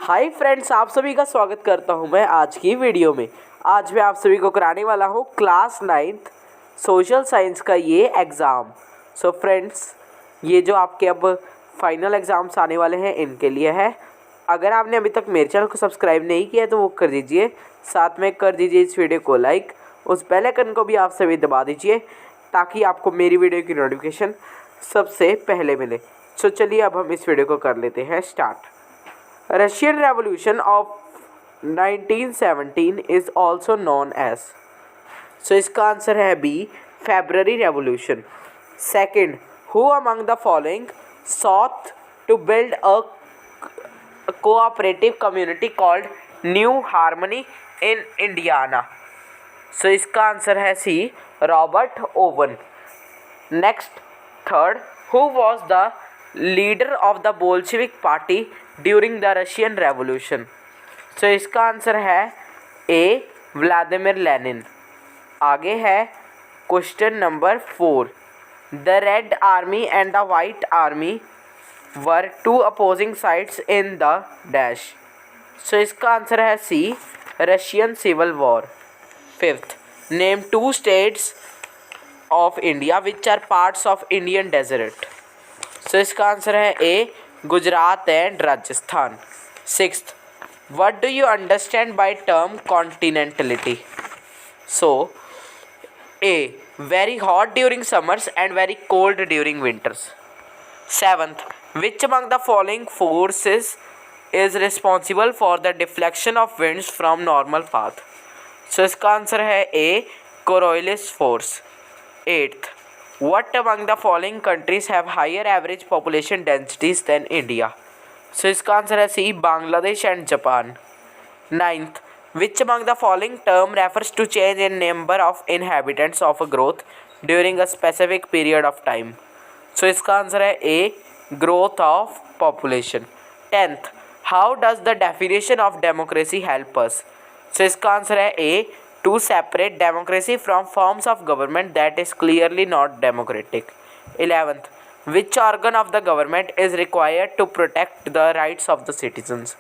Hi friends, आप सभी का स्वागत करता हूं मैं आज की वीडियो में। आज मैं आप सभी को कराने वाला हूं क्लास 9th सोशल साइंस का ये एग्ज़ाम। सो फ्रेंड्स, ये जो आपके अब फाइनल एग्ज़ाम्स आने वाले हैं इनके लिए है। अगर आपने अभी तक मेरे चैनल को सब्सक्राइब नहीं किया है तो वो कर दीजिए, साथ में कर दीजिए इस वीडियो को लाइक, उस बेल आइकन को भी आप सभी दबा दीजिए ताकि आपको मेरी वीडियो की नोटिफिकेशन सबसे पहले मिले। सो चलिए अब हम इस वीडियो को कर लेते हैं start. Russian Revolution of 1917 is also known as। So इसका आंसर है B, February Revolution। Second, who among the following sought to build a cooperative community called New Harmony in Indiana? So इसका answer है C, Robert Owen. Next, third, who was the leader of the Bolshevik party during the Russian revolution? So इसका answer है A, Vladimir Lenin. आगे है question number 4। The red army and the white army were two opposing sides in the dash. So इसका answer है C, Russian civil war. Fifth, name two states of India which are parts of Indian desert. So इसका answer है A, Gujarat and Rajasthan. Sixth, what do you understand by term कॉन्टिनेंटलिटी? So A, very hot during summers and very cold during winters. Seventh, which among the following forces is responsible for the deflection of winds from normal path? So इसका answer है A, Coriolis force. Eighth, what among the following countries have higher average population densities than India? So इसका answer है C, Bangladesh and Japan. Ninth, which among the following term refers to change in number of inhabitants of a growth during a specific period of time? So इसका answer है ए, growth of population। Tenth, how does the definition of democracy help us? So इसका answer है ए, to separate democracy from forms of government that is clearly not democratic। 11th, which organ of the government is required to protect the rights of the citizens?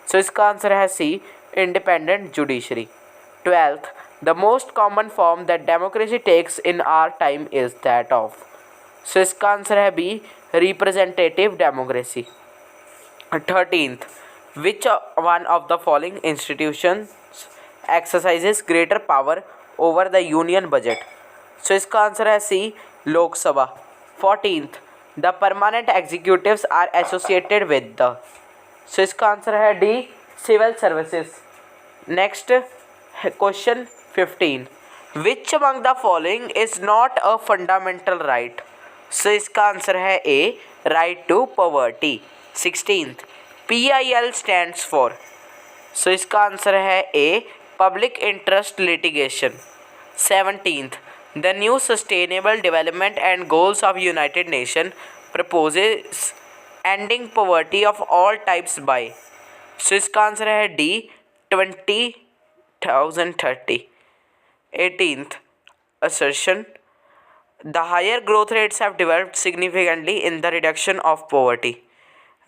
So इसका answer है सी, independent judiciary। 12th, the most common form that democracy takes in our time is that of? So इसका answer है B, representative democracy। 13th, which one of the following institutions exercises greater power over the union budget? So इसका answer है सी, Lok Sabha. 14th, the permanent executives are associated with the? So इसका answer है D, civil services. Next question 15, which among the following is not a fundamental right? So इसका answer है A, right to poverty। 16th, PIL stands for? So इसका answer है A, public interest litigation. 17th, the new sustainable development and goals of United Nation proposes ending poverty of all types by? So इसका answer है D, 2030। 18th, assertion, the higher growth rates have developed significantly in the reduction of poverty.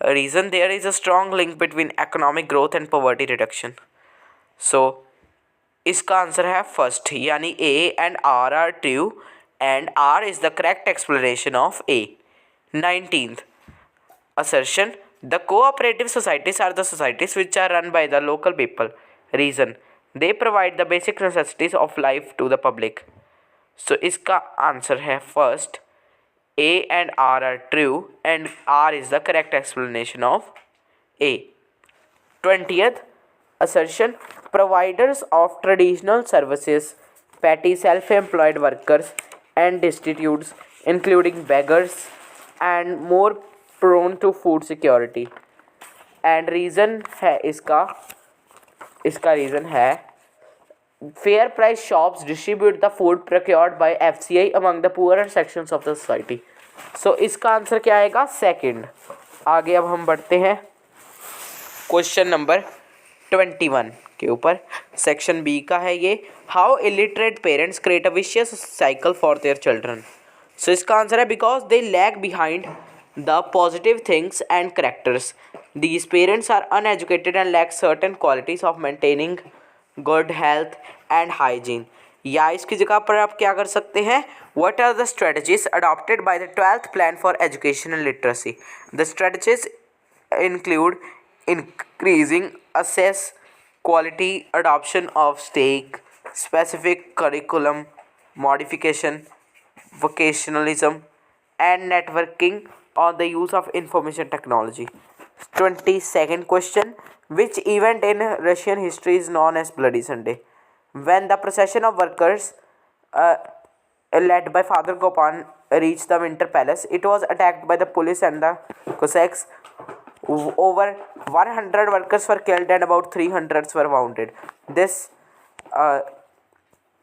Reason, there is a strong link between economic growth and poverty reduction. So इसका answer है first, यानी A and R R true and R is the correct explanation of A. 19th, assertion, the cooperative societies are the societies which are run by the local people. Reason, they provide the basic necessities of life to the public. So इसका answer है first, A and R R true and R is the correct explanation of A. 20th, assertion, providers of traditional services, petty self-employed workers and destitutes including beggars and more prone to food security. And reason है इसका reason है fair price shops distribute the food procured by FCI among the poorer sections of the society. So इसका answer क्या आएगा? Second. आगे अब हम बढ़ते हैं क्वेश्चन नंबर 21 के ऊपर। सेक्शन बी का है ये, how illiterate parents create a vicious cycle for their children. So इसका आंसर है because they lag behind the positive things and characters. These parents are uneducated and lack certain qualities of maintaining good health and hygiene. या इसकी जगह पर आप क्या कर सकते हैं? What are the strategies adopted by the 12th plan for education and literacy? The strategies include increasing access, quality, adoption of stake, specific curriculum, modification, vocationalism, and networking on the use of information technology. 22nd question. Which event in Russian history is known as Bloody Sunday? When the procession of workers led by Father Gopan reached the Winter Palace, it was attacked by the police and the Cossacks. Over 100 workers were killed and about 300 were wounded. Uh,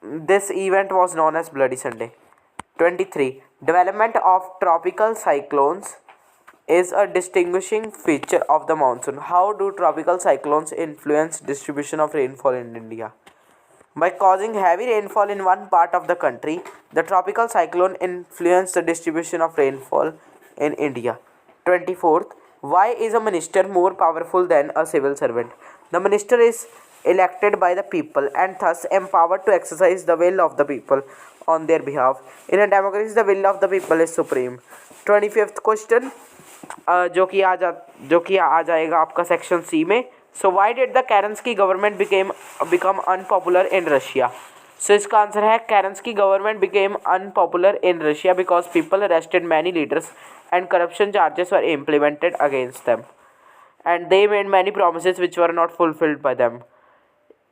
this event was known as Bloody Sunday. 23. Development of tropical cyclones is a distinguishing feature of the monsoon. How do tropical cyclones influence distribution of rainfall in India? By causing heavy rainfall in one part of the country, the tropical cyclone influences the distribution of rainfall in India. 24th. Why is a minister more powerful than a civil servant? The minister is elected by the people and thus empowered to exercise the will of the people on their behalf. In a democracy, the will of the people is supreme. 25th question, जो कि आ जाएगा आपका section C में. So why did the Kerensky government become unpopular in Russia? So इसका answer है Kerensky government became unpopular in Russia because people arrested many leaders and corruption charges were implemented against them and they made many promises which were not fulfilled by them.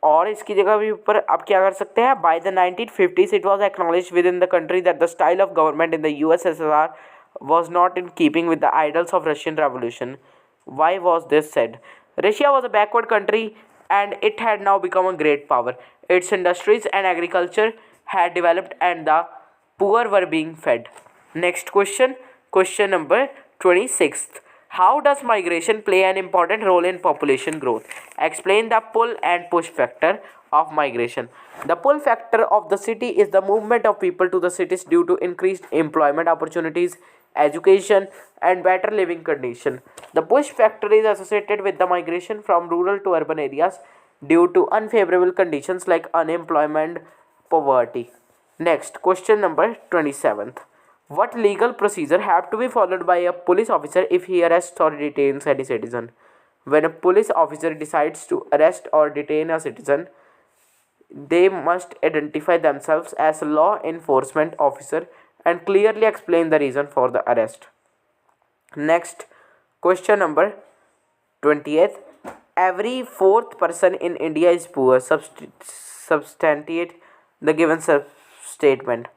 और इसकी जगह भी ऊपर आप क्या कर सकते हैं? By the 1950s it was acknowledged with in the country that the style of government in the USSR was not in keeping with the ideals of Russian Revolution. Why was this said? Russia was a backward country and it had now become a great power. Its industries and agriculture had developed and the poor were being fed. Next question, question number 26th. How does migration play an important role in population growth? Explain the pull and push factor of migration. The pull factor of the city is the movement of people to the cities due to increased employment opportunities, education, and better living condition. The push factor is associated with the migration from rural to urban areas due to unfavorable conditions like unemployment, poverty. Next, question number 27th. What legal procedure have to be followed by a police officer if he arrests or detains any citizen? When a police officer decides to arrest or detain a citizen, they must identify themselves as a law enforcement officer and clearly explain the reason for the arrest. Next, question number 28th. Every fourth person in India is poor. Substantiate the given statement.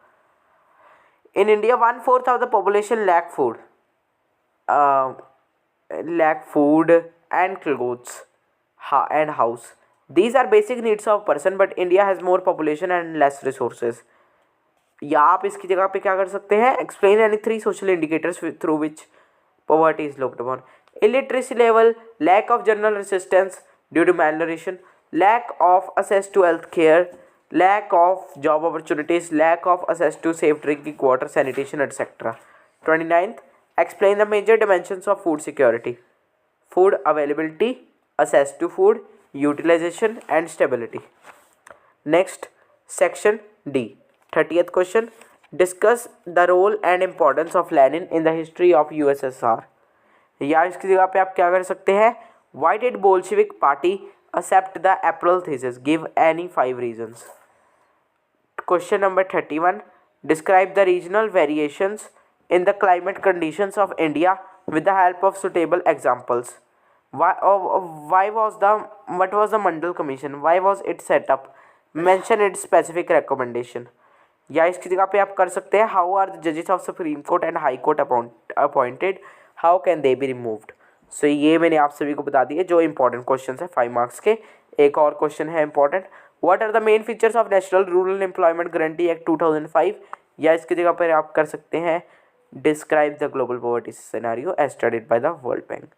In India, 1/4 of the population lack food. And clothes and house. These are basic needs of person, but India has more population and less resources. या आप इसकी जगह पे क्या कर सकते हैं? Explain any 3 social indicators through which poverty is looked upon. Illiteracy level, lack of general assistance due to malnutrition, lack of access to health care, lack of job opportunities, lack of access to safe drinking water, sanitation, etc. 29th, explain the major dimensions of food security. Food availability, access to food, utilization, and stability. Next, section D. 30th question. Discuss the role and importance of Lenin in the history of USSR. या इसकी जगह पे आप क्या कर सकते हैं? Why did Bolshevik party accept the April thesis? Give any 5 reasons. Question number 31. Describe the regional variations in the climate conditions of India with the help of suitable examples. What was the Mandal Commission? Why was it set up? Mention its specific recommendation. या इसकी जगह पे आप कर सकते हैं how are the जजेस of supreme court and high court appointed, how can they be removed. So ये मैंने आप सभी को बता दिए जो इंपॉर्टेंट क्वेश्चन है 5 मार्क्स के. एक और क्वेश्चन है important. What are the main features of National Rural Employment Guarantee Act 2005. या इसकी जगह पर आप कर सकते हैं describe the global poverty scenario as studied by the World Bank.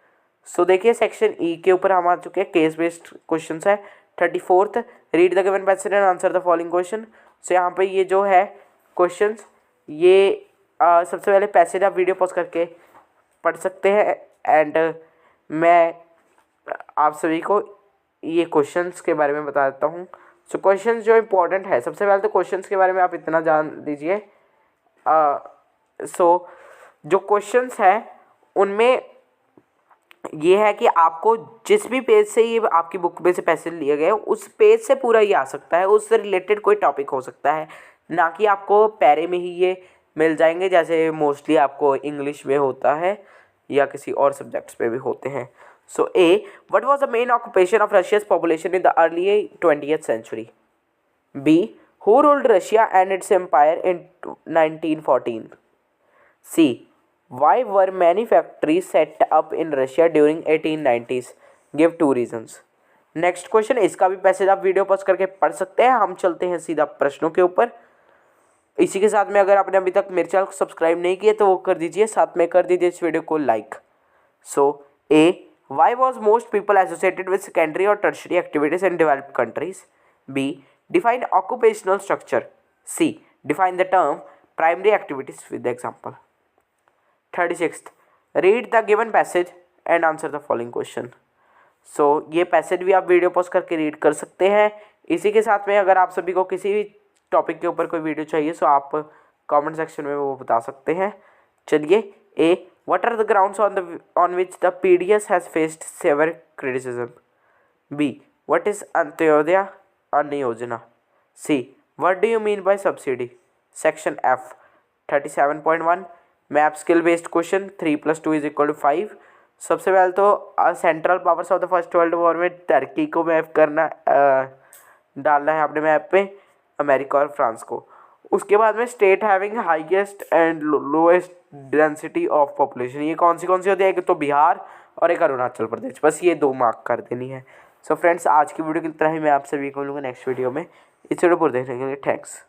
So देखिए सेक्शन ई के ऊपर हम आ चुके हैं. केस बेस्ड क्वेश्चन है. 34th, read the given passage and answer the following question. So यहाँ पे ये जो है क्वेश्चंस, ये सबसे पहले पैसेज आप वीडियो पॉज करके पढ़ सकते हैं। एंड मैं आप सभी को ये क्वेश्चंस के बारे में बता देता हूँ। सो क्वेश्चंस जो इम्पोर्टेंट है, सबसे पहले तो क्वेश्चंस के बारे में आप इतना जान लीजिए। सो जो क्वेश्चंस हैं उनमें ये है कि आपको जिस भी पेज से ये आपकी बुक में से पैसे लिए गए उस पेज से पूरा ये आ सकता है, उससे रिलेटेड कोई टॉपिक हो सकता है, ना कि आपको पैरे में ही ये मिल जाएंगे जैसे मोस्टली आपको इंग्लिश में होता है या किसी और सब्जेक्ट्स पे भी होते हैं। So A, what was the main occupation of Russia's population in the early 20th century? B, who ruled Russia and its empire in 1914? C, why were many factories set up in Russia during 1890s? Give 2 reasons. Next question, इसका भी passage आप video pause करके पढ़ सकते हैं। हम चलते हैं सीधा प्रश्नों के ऊपर। इसी के साथ में अगर आपने अभी तक मेरे चैनल को सब्सक्राइब नहीं किया तो वो कर दीजिए, साथ में कर दीजिए इस वीडियो को like. So A, why was most people associated with secondary और tertiary activities in developed countries? B, define occupational structure. C, define the term primary activities with example. 36th, read the given passage and answer the following question. So ये passage भी आप video pause करके read कर सकते हैं। इसी के साथ में अगर आप सभी को किसी भी टॉपिक के ऊपर कोई वीडियो चाहिए तो आप कमेंट सेक्शन में वो बता सकते हैं। चलिए, A, what are the grounds on which the PDS has faced severe criticism? B, what is Antyodaya Anna Yojana? C, what do you mean by subsidy? Section F 37.1 map skill based question 3+2=5। सबसे पहले तो Central Powers of the First World War में Turkey को map करना डालना है अपने map पे, अमेरिका और फ्रांस को। उसके बाद में state having highest and lowest density of population, ये कौन सी होती है? एक तो बिहार और एक अरुणाचल प्रदेश, बस ये 2 मार्क कर देनी है। सो फ्रेंड्स, आज की वीडियो की तरह ही मैं आप सभी को मिलूँगा नेक्स्ट वीडियो में। इस वीडियो पर देखने के लिए थैंक्स।